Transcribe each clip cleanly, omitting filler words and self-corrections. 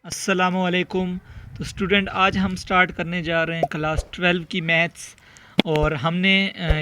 अस्सलामुअलैकुम। तो स्टूडेंट, आज हम स्टार्ट करने जा रहे हैं क्लास 12 की मैथ्स। और हमने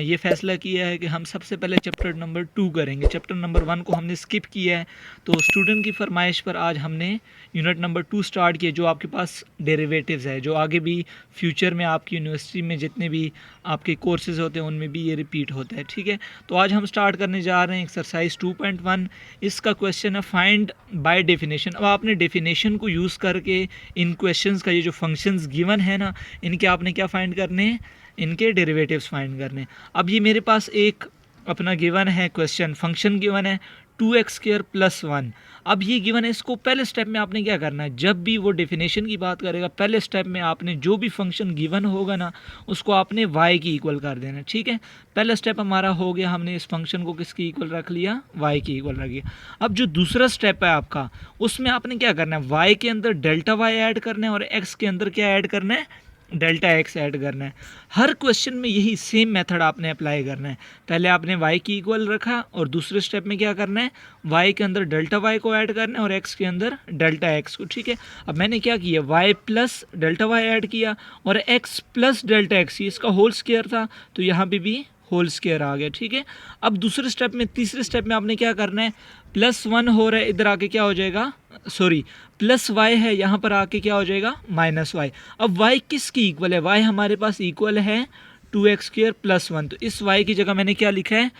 ये फ़ैसला किया है कि हम सबसे पहले चैप्टर नंबर 2 करेंगे। चैप्टर नंबर 1 को हमने स्किप किया है, तो स्टूडेंट की फरमाइश पर आज हमने यूनिट नंबर 2 स्टार्ट किया, जो आपके पास डेरिवेटिव्स है, जो आगे भी फ्यूचर में आपकी यूनिवर्सिटी में जितने भी आपके कोर्सेज़ होते हैं उनमें भी ये रिपीट होता है। ठीक है, तो आज हम स्टार्ट करने जा रहे हैं एक्सरसाइज 2.1। इसका क्वेश्चन है फाइंड बाय डेफिनेशन। अब आपने डेफिनेशन को यूज़ करके इन क्वेश्चंस का ये जो फंक्शंस गिवन है ना, इनके आपने क्या फाइंड करने हैं, इनके डेरिवेटिव्स फाइंड करने। अब ये मेरे पास एक अपना गिवन है क्वेश्चन, फंक्शन गिवन है 2x² + 1। अब ये गिवन है, इसको पहले स्टेप में आपने क्या करना है, जब भी वो डेफिनेशन की बात करेगा पहले स्टेप में आपने जो भी फंक्शन गिवन होगा ना उसको आपने y की इक्वल कर देना। ठीक है, पहला स्टेप हमारा हो गया, हमने इस फंक्शन को किसकी इक्वल रख लिया, y की इक्वल रख लिया। अब जो दूसरा स्टेप है आपका, उसमें आपने क्या करना है, y के अंदर डेल्टा y ऐड करना है और x के अंदर क्या ऐड करना है, डेल्टा x ऐड करना है। हर क्वेश्चन में यही सेम मेथड आपने अप्लाई करना है। पहले आपने y की इक्वल रखा और दूसरे स्टेप में क्या करना है, y के अंदर डेल्टा y को ऐड करना है और x के अंदर डेल्टा x को। ठीक है, अब मैंने क्या किया, y plus delta y add किया और x प्लस डेल्टा x, इसका होल स्क्वायर था तो यहाँ पे भी होल स्क्वायर आ गया। ठीक है, अब दूसरे स्टेप में, तीसरे स्टेप में आपने क्या करना है, +1 हो रहा है, इधर आके क्या हो जाएगा, सॉरी +y है, यहाँ पर आके क्या हो जाएगा, -y। अब y किसकी इक्वल है, y हमारे पास इक्वल है 2x² + 1। तो इस y की जगह मैंने क्या लिखा है,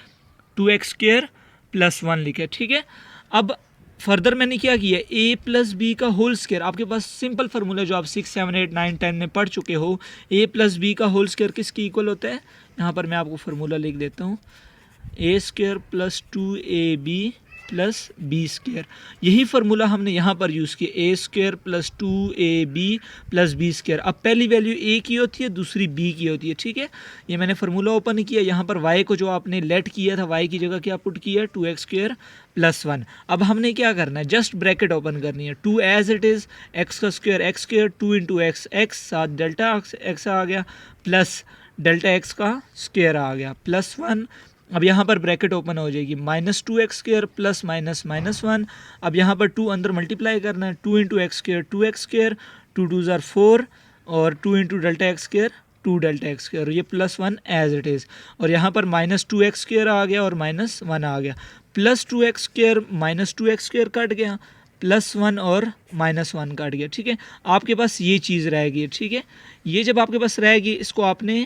2x² + 1 लिखा है। ठीक है, अब फर्दर मैंने क्या किया, a + b का होल स्क्वायर। आपके पास सिंपल फार्मूला जो आप 6, 7, 8, 9, 10 में पढ़ चुके हो, a + b का होल स्क्वायर किसकी इक्वल होता है, यहाँ पर मैं आपको फार्मूला लिख देता हूँ, a² + 2ab + b²। यही फार्मूला हमने यहाँ पर यूज़ किया, a² + 2ab + b²। अब पहली वैल्यू a की होती है, दूसरी b की होती है। ठीक है, ये मैंने फार्मूला ओपन किया, यहाँ पर y को जो आपने लेट किया था, y की जगह क्या पुट किया, 2x² + 1। अब हमने क्या करना है, जस्ट ब्रैकेट ओपन करनी है, 2 एज इट इज़, x का स्क्वायर x², 2 × x, x साथ डेल्टा x आ गया, प्लस डेल्टा x का स्क्वायर आ गया, +1। अब यहाँ पर ब्रैकेट ओपन हो जाएगी, -2x² + -1। अब यहाँ पर 2 अंदर मल्टीप्लाई करना है, 2 × x², 2x², 2 2 ज़ार 4 और 2 × डेल्टा x², 2 डेल्टा x², ये +1 एज इट इज़। और यहाँ पर -2x² आ गया और -1 आ गया, +2x² -2x² कट गया, +1 और -1 कट गया। ठीक है, आपके पास ये चीज़ रहेगी। ठीक है, ये जब आपके पास रहेगी, इसको आपने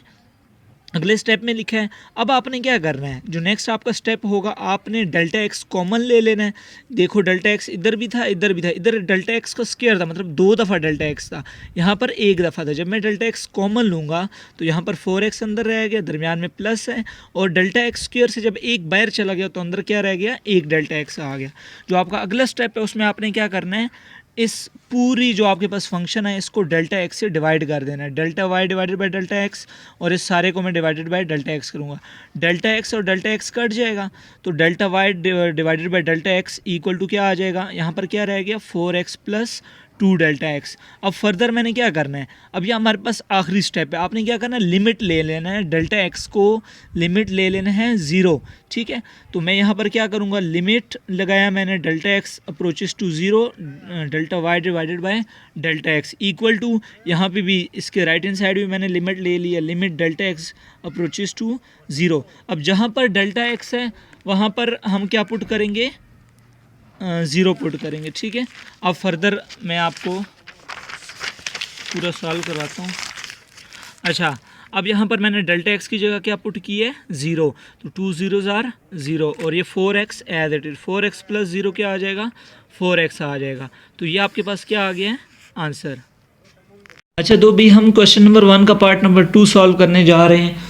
अगले स्टेप में लिखा है। अब आपने क्या करना है, जो नेक्स्ट आपका स्टेप होगा, आपने डेल्टा x कॉमन ले लेना है। देखो डेल्टा x इधर भी था, इधर भी था, इधर डेल्टा x का स्क्वायर था, मतलब 2 दफ़ा डेल्टा x था, यहाँ पर 1 दफ़ा था। जब मैं डेल्टा x कॉमन लूँगा तो यहाँ पर 4x अंदर रह गया, दरमियान में प्लस है, और डेल्टा x स्क्वायर से जब एक बाहर चला गया तो अंदर क्या रह गया, 1 डेल्टा x आ गया। जो आपका अगला स्टेप है उसमें आपने क्या करना है, इस पूरी जो आपके पास फंक्शन है इसको डेल्टा x से डिवाइड कर देना है, delta y divided by delta x, और इस सारे को मैं डिवाइडेड बाय डेल्टा x करूँगा। डेल्टा x और डेल्टा x कट जाएगा तो delta y divided by delta x equal to क्या आ जाएगा, यहाँ पर क्या रह गया, 4x + 2 डेल्टा x। अब फर्दर मैंने क्या करना है, अब ये हमारे पास आखिरी स्टेप है, आपने क्या करना है, लिमिट ले लेना है, डेल्टा x को लिमिट ले लेना है 0। ठीक है, तो मैं यहाँ पर क्या करूँगा, लिमिट लगाया मैंने, delta x approaches to 0, delta y divided by delta x equal to, यहाँ पे भी इसके राइट हैंड साइड भी मैंने लिमिट ले लिया, limit delta x approaches to 0। अब जहाँ पर डेल्टा x है वहाँ पर हम क्या पुट करेंगे, 0 पुट करेंगे। ठीक है, अब फर्दर मैं आपको पूरा सॉल्व करवाता हूँ। अच्छा, अब यहाँ पर मैंने डेल्टा x की जगह क्या पुट की है, 0, तो 2 0 ज़ार 0, और ये 4x as it is, 4x + 0 क्या आ जाएगा, 4x आ जाएगा। तो ये आपके पास क्या आ गया है, आंसर। अच्छा, तो भी हम क्वेश्चन नंबर 1 का पार्ट नंबर 2 सॉल्व करने जा रहे हैं।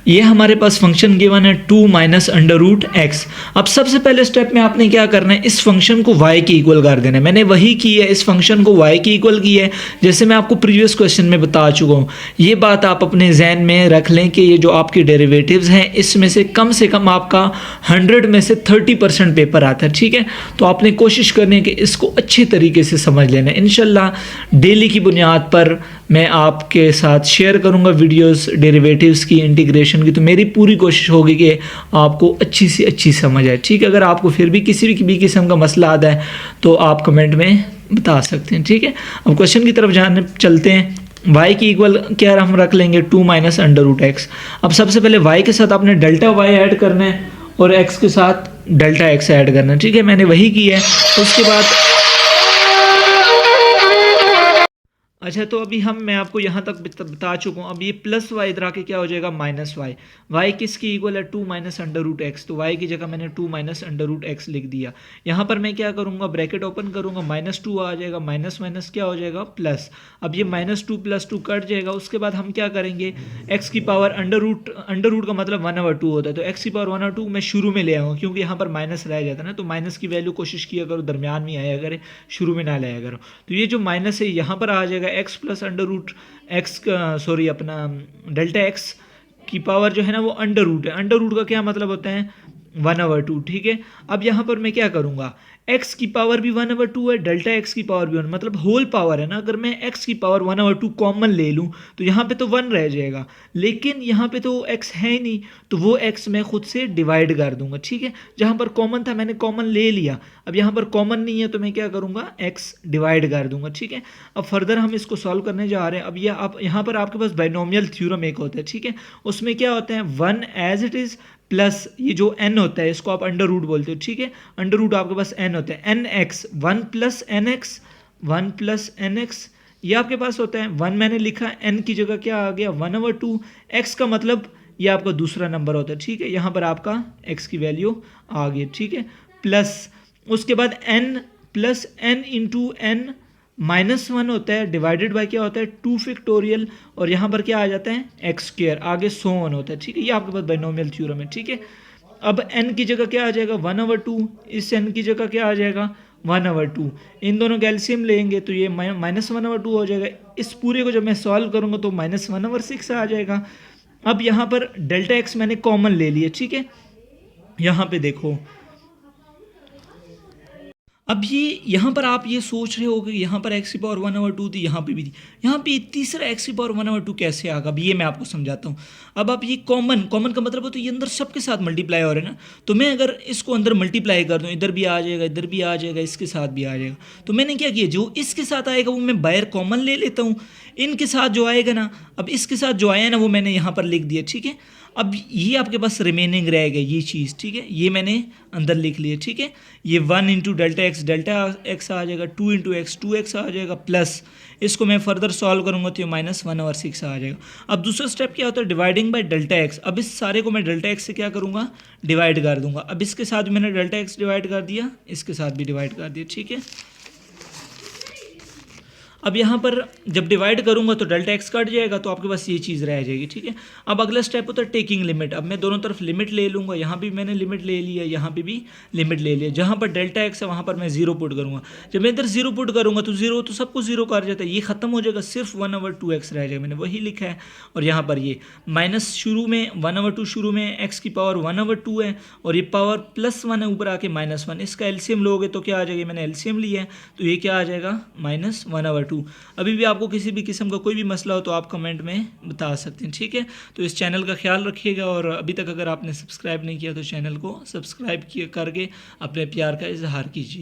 ये हमारे पास फंक्शन गिवन है 2 - √x। अब सबसे पहले स्टेप में आपने क्या करना है, इस फंक्शन को y की इक्वल कर देना है। मैंने वही की है, इस फंक्शन को y की इक्वल की है, जैसे मैं आपको प्रीवियस क्वेश्चन में बता चुका हूँ। ये बात आप अपने जहन में रख लें कि ये जो आपके डेरिवेटिव्स हैं इसमें से कम आपका 100 में से 30% पेपर आता है। ठीक है, तो आपने कोशिश करनी है कि इसको अच्छे तरीके से समझ लेना है। इंशाल्लाह डेली की बुनियाद पर मैं आपके साथ शेयर करूंगा वीडियोस डेरिवेटिव्स की, इंटीग्रेशन की। तो मेरी पूरी कोशिश होगी कि आपको अच्छी से अच्छी समझ आए। ठीक है, अगर आपको फिर भी किसी भी किस्म का मसला आता है तो आप कमेंट में बता सकते हैं। ठीक है, अब क्वेश्चन की तरफ जाने चलते हैं। y की इक्वल क्या हम रख लेंगे 2 माइनस अंडर रूट एक्स। अब सबसे पहले y के साथ आपने डेल्टा y ऐड करना है और x के साथ डेल्टा x ऐड करना है। ठीक है, मैंने वही किया है। उसके बाद अच्छा, तो अभी मैं आपको यहाँ तक बता चुका हूँ। अब ये प्लस वाई इधर आके क्या हो जाएगा माइनस वाई। वाई किसकी इक्वल है 2 माइनस अंडर रूट एक्स, तो वाई की जगह मैंने 2 माइनस अंडर रूट एक्स लिख दिया। यहाँ पर मैं क्या करूँगा, ब्रैकेट ओपन करूँगा, -2 आ जाएगा, माइनस माइनस क्या हो जाएगा प्लस। अब ये -2 + 2 कट जाएगा। उसके बाद हम क्या करेंगे, एक्स की पावर अंडर रूट का मतलब 1/2 होता है, तो एक्स की पावर 1/2 मैं शुरू में ले आऊँगा, क्योंकि यहाँ पर माइनस रह जाता है ना, तो माइनस की वैल्यू कोशिश किया करो दरमियान में आया करे, शुरू में ना लाया करो। तो ये जो माइनस है यहाँ पर आ जाएगा x plus under root x, sorry अपना डेल्टा एक्स की पावर जो है ना वो अंडर रूट है। अंडर रूट का क्या मतलब होता है 1/2। ठीक है, अब यहाँ पर मैं क्या करूँगा, x की पावर भी 1/2 है, डेल्टा x की पावर भी 1, मतलब होल पावर है ना। अगर मैं x की पावर 1/2 कॉमन ले लूँ तो यहाँ पे तो 1 रह जाएगा, लेकिन यहाँ पे तो x है ही नहीं, तो वो x मैं खुद से डिवाइड कर दूंगा। ठीक है, जहाँ पर कॉमन था मैंने कॉमन ले लिया, अब यहाँ पर कॉमन नहीं है तो मैं क्या करूँगा x डिवाइड कर दूंगा। ठीक है, अब फर्दर हम इसको सॉल्व करने जा रहे हैं। अब ये आप यहाँ पर आपके पास बाइनोमियल थ्योरम एक होता है। ठीक है, उसमें क्या होता है 1 एज इट इज़ प्लस ये जो n होता है इसको आप अंडर रूट बोलते हो। ठीक है, अंडर रूट आपके पास n होता है, एन एक्स 1 + nx 1 + nx, ये आपके पास होता है 1 मैंने लिखा, n की जगह क्या आ गया 1/2, x का मतलब ये आपका दूसरा नंबर होता है। ठीक है, यहाँ पर आपका x की वैल्यू आ गई। ठीक है, प्लस उसके बाद n + n × n -1 होता है, डिवाइडेड बाय क्या होता है 2 फैक्टोरियल, और यहाँ पर क्या आ जाता है x², आगे सो ऑन होता है। ठीक है, ये आपके पास बाइनोमियल थ्योरम है। ठीक है, अब n की जगह क्या आ जाएगा 1/2, इस n की जगह क्या आ जाएगा 1/2, इन दोनों का एलसीएम लेंगे तो ये -1/2 हो जाएगा। इस पूरे को जब मैं सॉल्व करूँगा तो -1/6 आ जाएगा। अब यहाँ पर डेल्टा x मैंने कॉमन ले लिया। ठीक है, यहाँ पे देखो, अब ये यहाँ पर आप ये सोच रहे हो कि यहाँ पर x की पावर 1/2 थी, यहाँ पे भी थी, यहाँ पे तीसरा x की पावर 1/2 कैसे आगा, अब ये मैं आपको समझाता हूँ। अब आप ये कॉमन का मतलब हो तो ये अंदर सबके साथ मल्टीप्लाई हो रहा है ना, तो मैं अगर इसको अंदर मल्टीप्लाई कर दूँ, इधर भी आ जाएगा, इधर भी आ जाएगा, इसके साथ भी आ जाएगा, तो मैंने क्या किया, जो इसके साथ आएगा वो मैं बाहर कॉमन ले लेता हूँ, इनके साथ जो आएगा ना, अब इसके साथ जो आया ना वो मैंने यहाँ पर लिख दिया। ठीक है, अब ये आपके पास रिमेनिंग रह गया ये चीज़। ठीक है, ये मैंने अंदर लिख लिया। ठीक है, ये 1 × डेल्टा एक्स आ जाएगा, 2 × x 2x आ जाएगा, प्लस इसको मैं फर्दर सॉल्व करूँगा तो ये -1/6 आ जाएगा। अब दूसरा स्टेप क्या होता है डिवाइडिंग बाय डेल्टा एक्स। अब इस सारे को मैं डेल्टा एक्स से क्या करूँगा डिवाइड कर दूंगा। अब इसके साथ भी मैंने डेल्टा एक्स डिवाइड कर दिया, इसके साथ भी डिवाइड कर दिया। ठीक है, अब यहाँ पर जब डिवाइड करूँगा तो डेल्टा एक्स कट जाएगा, तो आपके पास ये चीज़ रह जाएगी। ठीक है, अब अगला स्टेप होता है टेकिंग लिमिट। अब मैं दोनों तरफ लिमिट ले लूँगा, यहाँ भी मैंने लिमिट ले लिया, यहाँ पे भी लिमिट ले लिया। जहाँ पर डेल्टा एक्स है वहाँ पर मैं 0 पुट करूँगा। जब मैं इधर 0 पुट करूँगा तो 0 तो सबको 0 कर जाता है, ये खत्म हो जाएगा, सिर्फ 1/2x रह जाएगा, मैंने वही लिखा है। और यहाँ पर ये माइनस शुरू में 1/2 शुरू में एक्स की पावर 1/2 है, और ये पावर +1 है ऊपर आके -1, इसका एलसीएम लोगे तो क्या आ जाएगा, मैंने एलसीएम लिया है तो ये क्या आ जाएगा -1/2। अभी भी आपको किसी भी किस्म का कोई भी मसला हो तो आप कमेंट में बता सकते हैं। ठीक है, तो इस चैनल का ख्याल रखिएगा, और अभी तक अगर आपने सब्सक्राइब नहीं किया तो चैनल को सब्सक्राइब करके अपने प्यार का इजहार कीजिए।